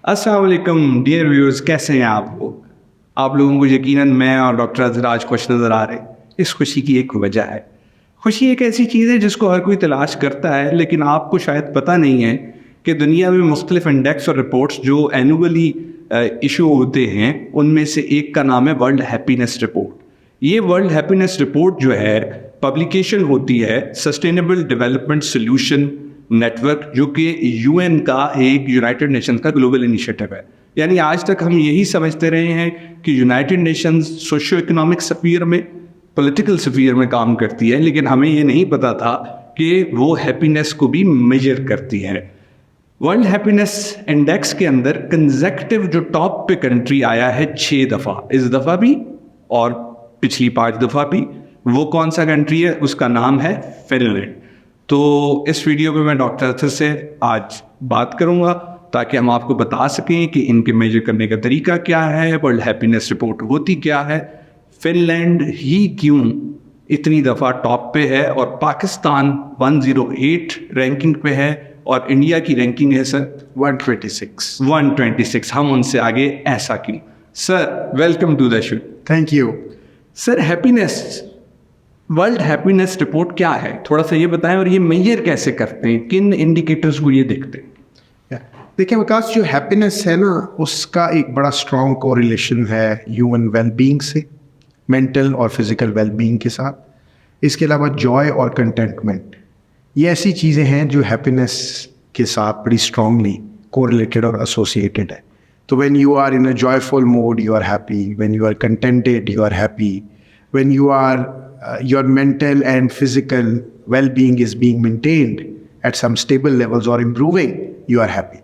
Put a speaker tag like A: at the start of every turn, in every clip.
A: अस्सलाम वालेकुम dear viewers, कैसे हैं आप लोग? आप लोगों को यकीनन मैं और डॉक्टर अज़राज खुश नज़र आ रहे हैं। इस खुशी की एक वजह है। खुशी एक ऐसी चीज़ है जिसको हर कोई तलाश करता है, लेकिन आपको शायद पता नहीं है कि दुनिया में मुख्तलिफ इंडेक्स और रिपोर्ट्स जो एनुअली इशू होते हैं, उनमें से एक का नाम है वर्ल्ड हैप्पीनेस रिपोर्ट। ये वर्ल्ड हैप्पीनेस रिपोर्ट जो है पब्लिकेशन होती है सस्टेनेबल डेवलपमेंट सोल्यूशन नेटवर्क, जो कि यूएन का एक यूनाइटेड नेशंस का ग्लोबल इनिशिएटिव है। यानी आज तक हम यही समझते रहे हैं कि United Nations socio economic sphere में, पॉलिटिकल स्फीयर में काम करती है, लेकिन हमें ये नहीं पता था कि वो हैप्पीनेस को भी मेजर करती है। वर्ल्ड हैप्पीनेस इंडेक्स के अंदर कंसेक्टिव जो टॉप पे कंट्री आया है 6 दफ़ा, इस दफ़ा भी और पिछली 5 दफ़ा भी। वो कौन सा कंट्री है? उसका नाम है फिनलैंड। तो इस वीडियो में मैं डॉक्टर अतर से आज बात करूंगा ताकि हम आपको बता सकें कि इनके मेजर करने का तरीका क्या है, वर्ल्ड हैप्पीनेस रिपोर्ट होती क्या है, फिनलैंड ही क्यों इतनी दफ़ा टॉप पे है और पाकिस्तान 108 रैंकिंग पे है और इंडिया की रैंकिंग है सर 126। हम उनसे आगे ऐसा क्यों? Sir welcome to the show.
B: Thank you.
A: Sir happiness, world happiness report क्या है, थोड़ा सा ये बताएं, और ये मेजर कैसे करते हैं, किन इंडिकेटर्स को ये देखते हैं?
B: देखिए विकास, जो हैप्पीनेस है ना, उसका एक बड़ा स्ट्रॉन्ग कोरिलेशन है ह्यूमन वेलबींग से, मेंटल और फिजिकल वेलबींग के साथ। इसके अलावा जॉय और कंटेंटमेंट, ये ऐसी चीज़ें हैं जो हैप्पीनेस के साथ बड़ी स्ट्रांगली कोरिलेटेड और एसोसिएटेड है। तो when you are in a joyful mood you are happy, when you are contented you are happy, when you are your mental and physical well-being is being maintained at some stable levels or improving, you are happy.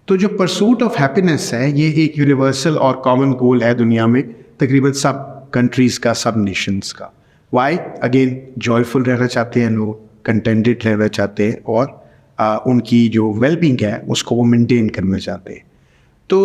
B: तो जो pursuit of happiness है, ये एक universal और common goal है दुनिया में तकरीबन सब countries का, सब nations का। Why? Again, joyful रहना चाहते हैं लोग, contented रहना चाहते हैं और उनकी जो well-being है उसको वो maintain करना चाहते हैं। तो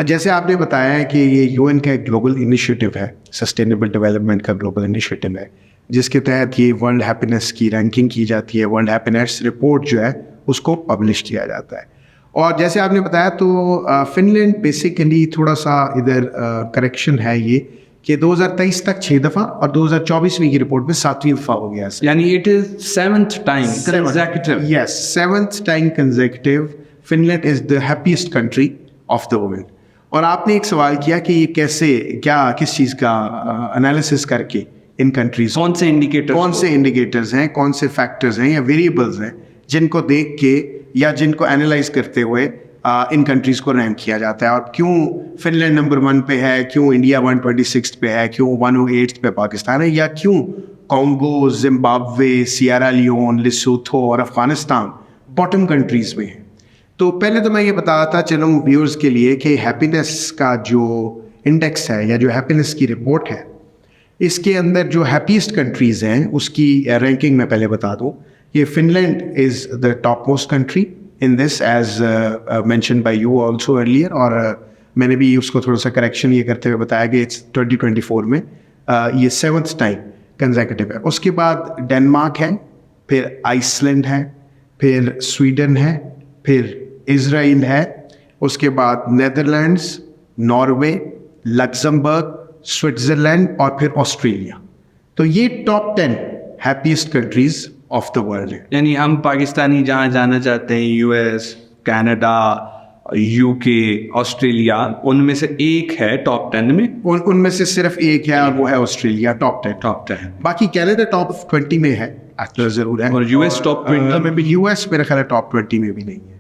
B: जैसे आपने बताया है कि ये यूएन का एक ग्लोबल इनिशिएटिव है, सस्टेनेबल डेवलपमेंट का ग्लोबल इनिशिएटिव है, जिसके तहत ये वर्ल्ड हैप्पीनेस की रैंकिंग की जाती है। वर्ल्ड हैप्पीनेस रिपोर्ट जो है उसको पब्लिश किया जाता है। और जैसे आपने बताया तो फिनलैंड बेसिकली थोड़ा सा इधर करेक्शन है ये कि 2023 तक 6 दफ़ा और 2024 की रिपोर्ट में 7वीं दफ़ा हो गया है।
A: यानी it is 7th time consecutive.
B: Yes, 7th time consecutive Finland is the happiest country of the world. और आपने एक सवाल किया कि ये कैसे, क्या, किस चीज़ का एनालिसिस करके इन कंट्रीज, कौन से इंडिकेटर्स हैं, कौन से फैक्टर्स हैं या वेरिएबल्स हैं जिनको देख के या जिनको एनालाइज करते हुए इन कंट्रीज को रैंक किया जाता है। और क्यों फिनलैंड नंबर 1 पे है, क्यों इंडिया 126 पे है, क्यों 108 पे पाकिस्तान है, या क्यों Congo, Zimbabwe, Sierra Leone, Lesotho और अफगानिस्तान बॉटम कंट्रीज में है। तो पहले तो मैं ये बता रहा था चलो व्यूअर्स के लिए कि हैप्पीनेस का जो इंडेक्स है या जो हैप्पीनेस की रिपोर्ट है, इसके अंदर जो हैप्पीएस्ट कंट्रीज़ हैं उसकी रैंकिंग मैं पहले बता दूं। ये Finland is the top most country in this as mentioned by you also earlier, और मैंने भी उसको थोड़ा सा करेक्शन ये करते हुए बताया कि इट्स 2024 में ये 7th टाइम कंसेक्यूटिव है। उसके बाद डेनमार्क है, फिर आइसलैंड है, फिर स्वीडन है, फिर इज़राइल है, उसके बाद नेदरलैंड्स, नॉर्वे, लग्जमबर्ग, स्विट्ज़रलैंड और फिर ऑस्ट्रेलिया। तो ये top 10 happiest countries of the world है।
A: यानी हम पाकिस्तानी जहाँ जाना चाहते हैं, यूएस, कनाडा, यूके, ऑस्ट्रेलिया, उनमें से एक है टॉप 10 में।
B: उनमें से सिर्फ एक है और वो है ऑस्ट्रेलिया टॉप 10। बाकी कनाडा टॉप 20 में है, जरूर है,
A: और यूएस टॉप 20
B: में भी। यूएस मेरा ख्याल है टॉप 20 में भी नहीं है।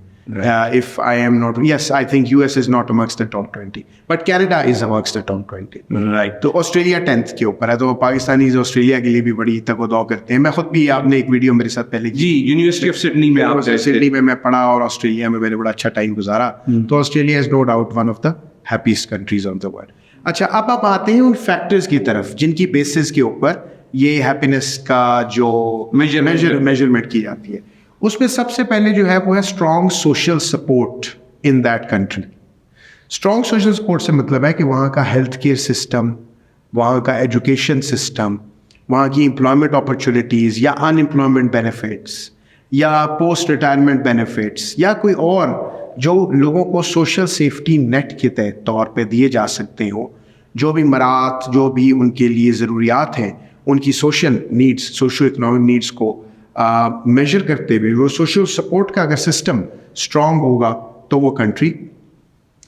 B: If I am not, yes, I think US is not amongst the top 20, but Canada is amongst the top 20.
A: Right.
B: तो ऑस्ट्रेलिया 10th के ऊपर है। तो पाकिस्तानी ऑस्ट्रेलिया के लिए भी बड़ी तको-दो करते हैं। मैं खुद भी, आपने एक वीडियो मेरे साथ पहले
A: जी, यूनिवर्सिटी ऑफ सिडनी में, आप
B: सिडनी में मैं पढ़ा और ऑस्ट्रेलिया में मैंने बड़ा अच्छा टाइम गुजारा। तो Australia is no doubt one of the happiest countries of the world. अच्छा, अब आप आते हैं उन फैक्टर्स की तरफ जिनकी बेसिस के ऊपर ये हैप्पीनेस का जो मेजरमेंट की जाती है। उसमें सबसे पहले जो है वो है strong social support in that country. Strong social support से मतलब है कि वहाँ का हेल्थ केयर सिस्टम, वहाँ का एजुकेशन सिस्टम, वहाँ की एम्प्लॉयमेंट अपॉर्चुनिटीज़ या अनएम्प्लॉयमेंट बेनिफिट्स या पोस्ट रिटायरमेंट बेनिफिट्स या कोई और जो लोगों को सोशल सेफ्टी नेट के तौर पे दिए जा सकते हो, जो भी मरात, जो भी उनके लिए ज़रूरियात हैं, उनकी social needs, socio economic needs को मेजर करते हुए वो सोशल सपोर्ट का अगर सिस्टम स्ट्रांग होगा तो वो कंट्री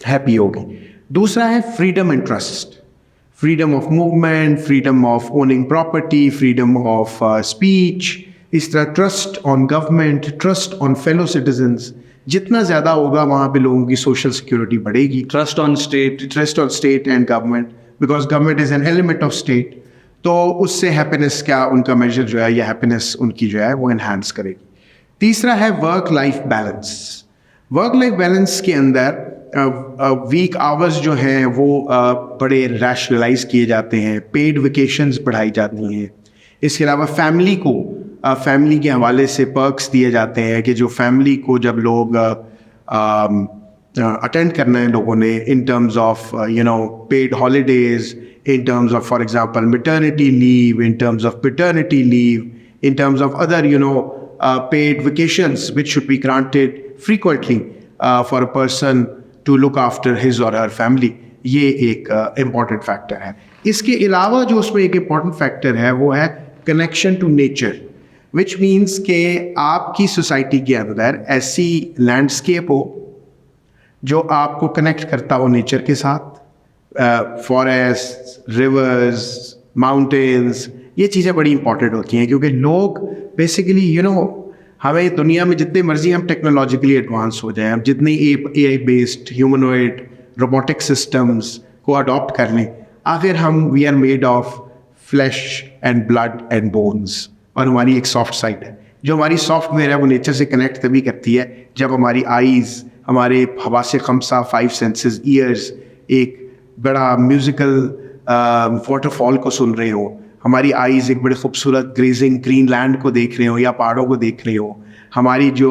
B: हैप्पी होगी। दूसरा है freedom and trust, freedom of movement, freedom of owning property, freedom of speech, इस तरह trust on government, trust on fellow citizens जितना ज़्यादा होगा वहाँ पे लोगों की सोशल सिक्योरिटी बढ़ेगी।
A: Trust on state
B: and government, because government is an element of state, तो उससे हैप्पीनेस का उनका मेजर जो है या हैप्पीनेस उनकी जो है वो एनहांस करेगी। तीसरा है work life balance. Work life balance के अंदर वीक आवर्स जो हैं वो बड़े रैशनलाइज किए जाते हैं, पेड वेकेशंस बढ़ाई जाती हैं। इसके अलावा फैमिली को फैमिली के हवाले से पर्क्स दिए जाते हैं कि जो फैमिली को जब लोग अटेंड करना है लोगों ने इन terms of paid holidays, in terms of, for example, maternity leave, in terms of paternity leave, in terms of other, paid vacations, which should be granted frequently for a person to look after his or her family. ये एक important factor है। इसके अलावा जो उसमें एक important factor है वो है connection to nature, which means कि आपकी society के अंदर ऐसी landscape हो जो आपको connect करता हो nature के साथ, फॉरेस्ट, रिवर्स, माउंटेन्स, ये चीज़ें बड़ी इंपॉर्टेंट होती हैं क्योंकि लोग बेसिकली हमें दुनिया में जितने मर्जी हम टेक्नोलॉजिकली एडवांस हो जाएं, हम जितनी AI based humanoid robotic systems को अडॉप्ट कर लें, आखिर हम we are made of flesh and blood and bones, और हमारी एक सॉफ्ट साइड है। जो हमारी सॉफ्टवेयर है वो नेचर से कनेक्ट तभी करती है जब हमारी आईज़, हमारे हवासे खमसा 5 सेंसेस, ईयर्स एक बड़ा म्यूजिकल वाटरफॉल को सुन रहे हो, हमारी आईज़ एक बड़े खूबसूरत ग्रेजिंग ग्रीन लैंड को देख रहे हो या पहाड़ों को देख रहे हो, हमारी जो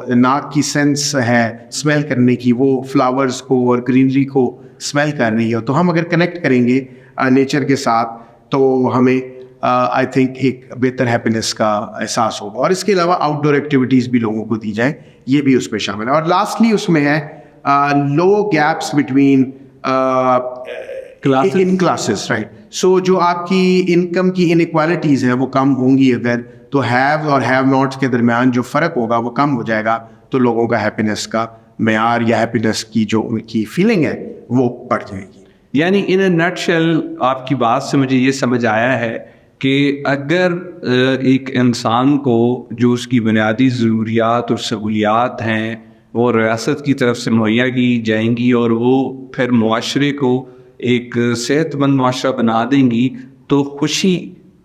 B: नाक की सेंस है स्मेल करने की वो फ्लावर्स को और ग्रीनरी को स्मेल कर रही हो, तो हम अगर कनेक्ट करेंगे नेचर के साथ तो हमें आई थिंक एक बेहतर हैप्पीनेस का एहसास होगा। और इसके अलावा आउटडोर एक्टिविटीज़ भी लोगों को दी जाए, ये भी उसमें शामिल है। और लास्टली उसमें है लो गैप्स बिटवीन इन क्लासेस, राइट। सो जो आपकी इनकम की इनइक्वालिटीज़ है वो कम होंगी अगर, तो हैव और हैव नॉट्स के दरमियान जो फ़र्क होगा वो कम हो जाएगा, तो लोगों का हैप्पीनेस का मेयार या हैप्पीनेस की जो उनकी फीलिंग है वो बढ़ जाएगी।
A: यानी इन अ नटशेल आपकी बात से मुझे ये समझ आया है कि अगर एक इंसान को जो उसकी बुनियादी ज़रूरियात और सहूलियात हैं वो रियासत की तरफ से मुहैया की जाएंगी और वो फिर मुआशरे को एक सेहतमंद मुआशरा बना देंगी, तो खुशी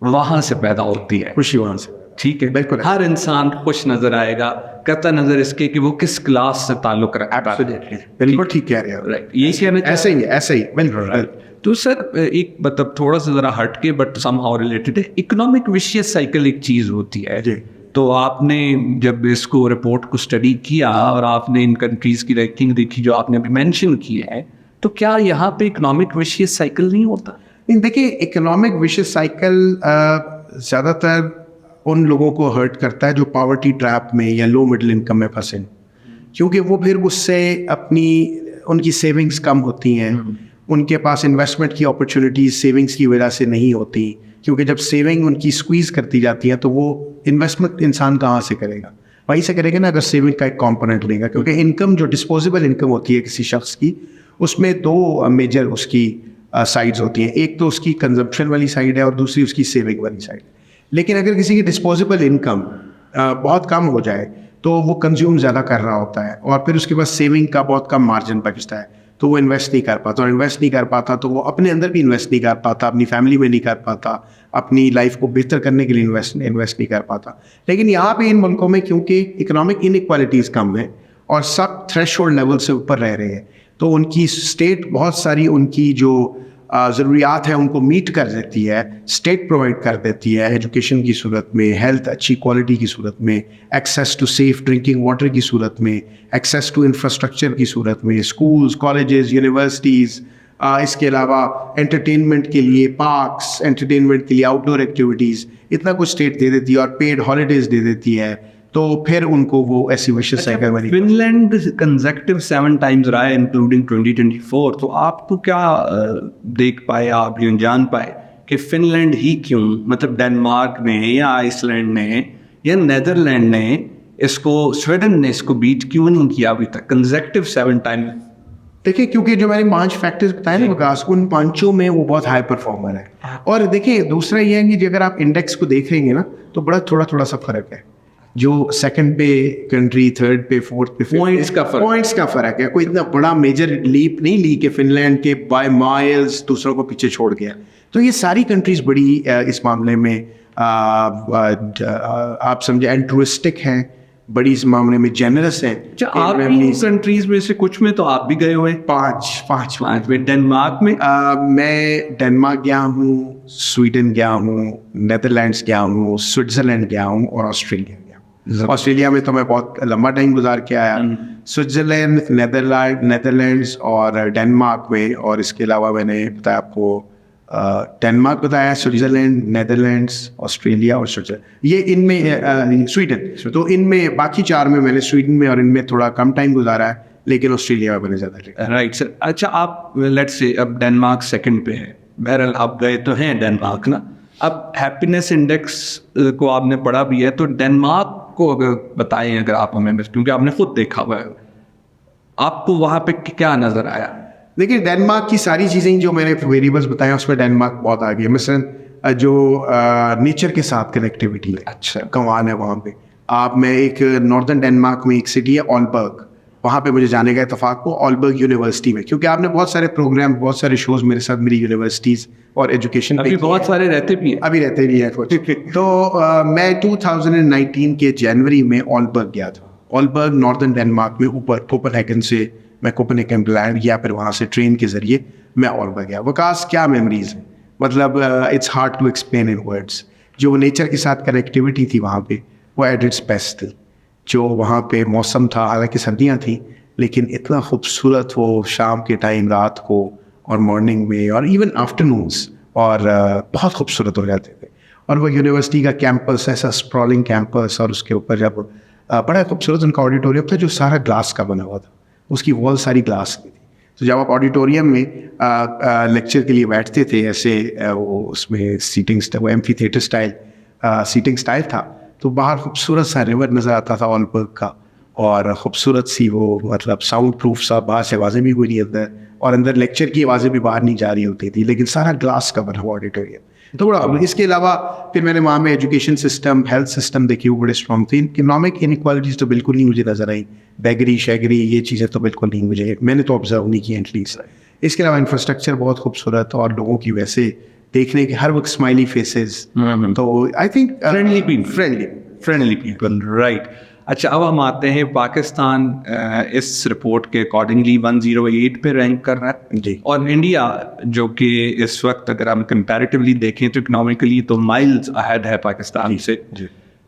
A: वहाँ से पैदा होती है।
B: खुशी वहाँ से,
A: ठीक है,
B: बिल्कुल।
A: हर इंसान खुश नज़र आएगा, कतई नज़र इसके कि वो किस क्लास से ताल्लुक़ रखता है।
B: बिल्कुल ठीक कह रहे हो,
A: राइट, यही कहना
B: ऐसे ही ऐसे ही बिल्कुल।
A: तो सर एक मतलब थोड़ा सा ज़रा हट के बट समहाउ रिलेटेड है, इकोनॉमिक विशियस साइकिल एक चीज़ होती है
B: जी।
A: तो आपने जब इसको रिपोर्ट को स्टडी किया और आपने इन कंट्रीज़ की रैंकिंग देखी जो आपने अभी मेंशन की है, तो क्या यहाँ पे इकोनॉमिक विशियस साइकिल नहीं होता?
B: नहीं, देखिए इकोनॉमिक विशियस साइकिल ज़्यादातर उन लोगों को हर्ट करता है जो पॉवर्टी ट्रैप में या लो मिडिल इनकम में फंसे, क्योंकि वो फिर उससे उनकी सेविंग्स कम होती हैं, उनके पास इन्वेस्टमेंट की अपॉर्चुनिटीज़ सेविंग्स की वजह से नहीं होती, क्योंकि जब सेविंग उनकी स्क्वीज़ करती जाती है तो वो इन्वेस्टमेंट इंसान कहाँ से करेगा, वहीं से करेगा ना अगर सेविंग का एक कॉम्पोनेंट लेगा। क्योंकि इनकम जो डिस्पोजेबल इनकम होती है किसी शख्स की, उसमें 2 मेजर उसकी साइड्स होती हैं, एक तो उसकी कंजम्पशन वाली साइड है और दूसरी उसकी सेविंग वाली साइड। लेकिन अगर किसी की डिस्पोजेबल इनकम बहुत कम हो जाए तो वो कंज्यूम ज़्यादा कर रहा होता है और फिर उसके पास सेविंग का बहुत कम मार्जिन बचता है, तो वो इन्वेस्ट नहीं कर पाता, और इन्वेस्ट नहीं कर पाता तो वो अपने अंदर भी इन्वेस्ट नहीं कर पाता, अपनी फैमिली में नहीं कर पाता, अपनी लाइफ को बेहतर करने के लिए इन्वेस्ट नहीं कर पाता। लेकिन यहाँ पे इन मुल्कों में क्योंकि इकोनॉमिक इनइक्वालिटीज़ कम है और सब थ्रेशोल्ड लेवल से ऊपर रह रहे हैं, तो उनकी स्टेट बहुत सारी उनकी जो ज़रूरियात है उनको मीट कर देती है, स्टेट प्रोवाइड कर देती है एजुकेशन की सूरत में, हेल्थ अच्छी क्वालिटी की सूरत में, access to safe drinking water की सूरत में, एक्सेस टू इंफ्रास्ट्रक्चर की सूरत में, स्कूल्स, कॉलेजेस, यूनिवर्सिटीज़, इसके अलावा एंटरटेनमेंट के लिए पार्क्स, एंटरटेनमेंट के लिए आउटडोर एक्टिविटीज़, इतना कुछ स्टेट दे देती है और पेड हॉलीडेज़ दे देती है तो फिर उनको वो ऐसी विशेष साइकिल बनी।
A: फिनलैंड कंसेक्टिव 7 टाइम्स रहा है इंक्लूडिंग 2024, तो आप तो क्या देख पाए, आप यूँ जान पाए कि फिनलैंड ही क्यों, मतलब डेनमार्क ने या आइसलैंड ने या नेदरलैंड ने इसको, स्वीडन ने इसको बीट क्यों नहीं किया अभी तक कंसेक्टिव 7 टाइम?
B: देखिए, क्योंकि जो मैंने 5 फैक्टर्स बताए ना विकास, उन पांचों में वो बहुत हाई परफॉर्मर है। और देखिए दूसरा ये है कि अगर आप इंडेक्स को देखेंगे ना तो बड़ा थोड़ा सा फर्क है। जो सेकंड पे कंट्री, थर्ड पे, फोर्थ पे,
A: पॉइंट्स का
B: फर्क है। कोई इतना बड़ा मेजर लीप नहीं ली कि फिनलैंड के बाय माइल्स दूसरों को पीछे छोड़ गया। तो ये सारी कंट्रीज बड़ी इस मामले में आप समझे एल्ट्रुइस्टिक हैं, बड़ी इस मामले में जेनरस हैं।
A: आप कंट्रीज में से कुछ में तो आप भी गए हुए?
B: पांच
A: में। डेनमार्क में
B: मैं डेनमार्क गया हूँ, स्वीडन गया हूँ, नेदरलैंड्स गया हूँ, स्विट्जरलैंड गया हूँ और ऑस्ट्रेलिया गया हूँ। ऑस्ट्रेलिया में तो मैं बहुत लंबा टाइम गुजार के आया। स्विट्जरलैंड, नेदरलैंड्स और डेनमार्क में, और इसके अलावा मैंने बताया आपको डेनमार्क बताया, स्विट्जरलैंड, नेदरलैंड्स, ऑस्ट्रेलिया और स्विट्जरलैंड, ये इनमें स्वीडन। तो इनमें बाकी 4 में मैंने स्वीडन में और इनमें थोड़ा कम टाइम गुजारा है, लेकिन ऑस्ट्रेलिया में मैंने ज़्यादा।
A: Right sir. अच्छा, आप लेट्स से अब डेनमार्क सेकंड पे है, बहरहाल आप गए तो हैं डेनमार्क ना। अब हैप्पीनेस इंडेक्स को आपने पढ़ा भी है, तो डेनमार्क को अगर बताएं, अगर आप हमें, क्योंकि आपने खुद देखा हुआ है, आपको वहाँ पे क्या नज़र आया?
B: देखिए, डेनमार्क की सारी चीज़ें जो मैंने वेरिएबल्स बताए उसमें डेनमार्क बहुत आगे है। मिसलन जो नेचर के साथ कनेक्टिविटी है,
A: अच्छा
B: कमान है वहाँ पे। मैं एक नॉर्दर्न डेनमार्क में एक सिटी है ऑलबर्ग, वहाँ पे मुझे जाने का इत्तेफाक हुआ, ऑलबर्ग यूनिवर्सिटी में, क्योंकि आपने बहुत सारे प्रोग्राम, बहुत सारे शोज मेरे साथ मेरी यूनिवर्सिटीज़ और एजुकेशन
A: अभी बहुत सारे रहते भी हैं,
B: अभी रहते भी हैं कुछ। तो मैं 2019 के जनवरी में ऑलबर्ग गया था। ऑलबर्ग नॉर्दर्न डेनमार्क में ऊपर कोपेनहेगन से मैं कोपेनहेगन लैंड गया, फिर वहाँ से ट्रेन के जरिए मैं ऑलबर्ग गया। विकास, क्या मेमोरीज है, मतलब it's hard to explain in words. जो नेचर के साथ कनेक्टिविटी थी वहाँ पे, वो एट इट्स बेस्ट थी। जो वहाँ पे मौसम था, हालांकि सर्दियाँ थी, लेकिन इतना खूबसूरत वो शाम के टाइम, रात को और मॉर्निंग में और इवन आफ्टरनून्स, और बहुत खूबसूरत हो जाते थे। और वो यूनिवर्सिटी का कैंपस, ऐसा स्प्रॉलिंग कैंपस, और उसके ऊपर जब बड़ा खूबसूरत उनका ऑडिटोरियम था जो सारा ग्लास का बना हुआ था, उसकी वॉल सारी ग्लास की थी। तो जब आप ऑडिटोरियम में लेक्चर के लिए बैठते थे, ऐसे वो उसमें सीटिंग, वो amphitheatre style seating style था, तो बाहर खूबसूरत सा रिवर नज़र आता था ऑलबर्ग का, और ख़ूबसूरत सी वो, मतलब साउंड प्रूफ सा, बाहर से आवाज़ें भी कोई नहीं अंदर, और अंदर लेक्चर की आवाज़ें भी बाहर नहीं जा रही होती थी, लेकिन सारा ग्लास का बना हुआ ऑडिटोरियम। तो बड़ा, इसके अलावा फिर मैंने वहाँ में एजुकेशन सिस्टम, हेल्थ सिस्टम देखी, वो बड़े स्ट्रॉन्ग थे। इकोनॉमिक इनइक्वालिटीज़ तो बिल्कुल नहीं मुझे नजर आई, बैगरी शैगरी ये चीज़ें तो बिल्कुल नहीं, मुझे मैंने तो ऑब्जर्व नहीं की एटलीस्ट। इसके अलावा इंफ्रास्ट्रक्चर बहुत खूबसूरत, और लोगों की वैसे देखने के हर वक्त स्माइली फेसेस, तो I think
A: friendly people, right. अच्छा, अब हम आते हैं पाकिस्तान इस रिपोर्ट के अकॉर्डिंगली 108 पे रैंक कर रहा है
B: जी,
A: और इंडिया जो कि इस वक्त अगर हम कंपैरेटिवली देखें तो इकोनॉमिकली तो माइल्स अहेड है पाकिस्तान से,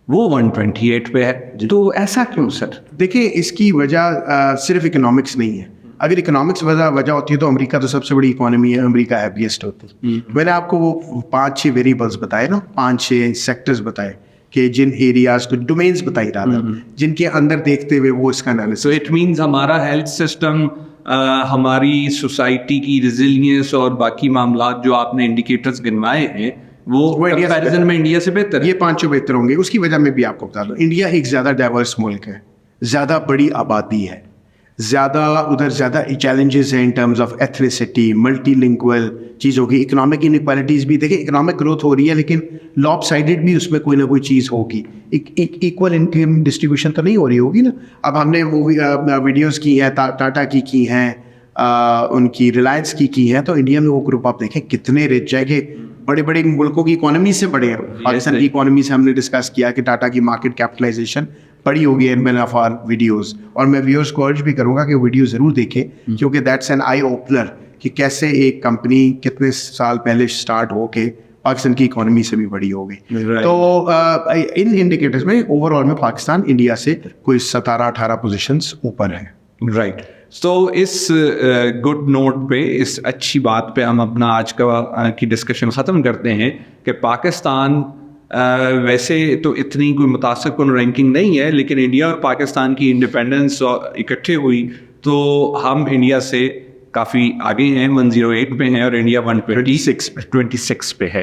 A: वो 128 पे है। तो ऐसा क्यों सर?
B: देखिए, इसकी वजह सिर्फ इकोनॉमिक्स नहीं है। अगर इकोनॉमिक्स वजह होती है तो अमेरिका तो सबसे बड़ी इकोनॉमी है, अमेरिका हैप्पीएस्ट होती। मैंने आपको वो 5-6 वेरिएबल्स बताए ना, 5-6 सेक्टर्स बताए कि जिन एरियाज को डोमेन्स बताई रहा, जिनके अंदर देखते हुए वो इसका एनालिसिस।
A: सो इट मीन्स हमारा हेल्थ सिस्टम, हमारी सोसाइटी की रिजिलियंस और बाकी मामला जो आपने इंडिकेटर्स गिनवाए हैं, वो कंपैरिजन में इंडिया से बेहतर है।
B: ये 5 बेहतर होंगे। उसकी वजह मैं भी आपको बता दूं, इंडिया एक ज़्यादा डाइवर्स मुल्क है, ज़्यादा बड़ी आबादी है, उधर ज़्यादा चैलेंजेस हैं in terms of ethnicity, multilingual चीज़ होगी, इकोनॉमिक इनइक्वालिटीज़ भी। देखिए, इकोनॉमिक ग्रोथ हो रही है, लेकिन लॉप साइडेड भी उसमें कोई ना कोई चीज़ होगी। इक्वल इनकम डिस्ट्रीब्यूशन तो नहीं हो रही होगी ना। अब हमने वीडियोज़ की हैं, टाटा की हैं, उनकी रिलायंस की हैं, तो इंडिया में वो ग्रुप आप देखें कितने रिच है, कि बड़े बड़े मुल्कों की इकोनॉमी से बड़े हैं। पाकिस्तान की इकोनॉमी से हमने डिस्कस किया कि टाटा की मार्केट कैपिटलाइजेशन बड़ी होगी in many of our videos, और मैं व्यूअर्स को अर्ज भी करूँगा कि वीडियो ज़रूर देखें, क्योंकि दैट्स एन आई ओपनर कि कैसे एक कंपनी कितने साल पहले स्टार्ट हो के पाकिस्तान की इकोनॉमी से भी बड़ी हो गई। तो इन इंडिकेटर्स में ओवरऑल में पाकिस्तान इंडिया से कोई 17-18 पोजीशंस ऊपर है।
A: राइट। तो इस गुड नोट पे, इस अच्छी बात पे हम अपना आज की डिस्कशन ख़त्म करते हैं कि पाकिस्तान वैसे तो इतनी कोई मुतासिर रैंकिंग नहीं है, लेकिन इंडिया और पाकिस्तान की इंडिपेंडेंस इकट्ठे हुई तो हम इंडिया से काफ़ी आगे हैं, 108 पे हैं और इंडिया 126 पे है।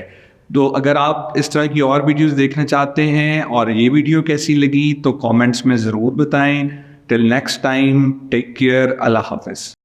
A: तो अगर आप इस तरह की और वीडियोस देखना चाहते हैं और ये वीडियो कैसी लगी तो कमेंट्स में ज़रूर बताएं। Till next time, take care, अल्लाह हाफ़िज़।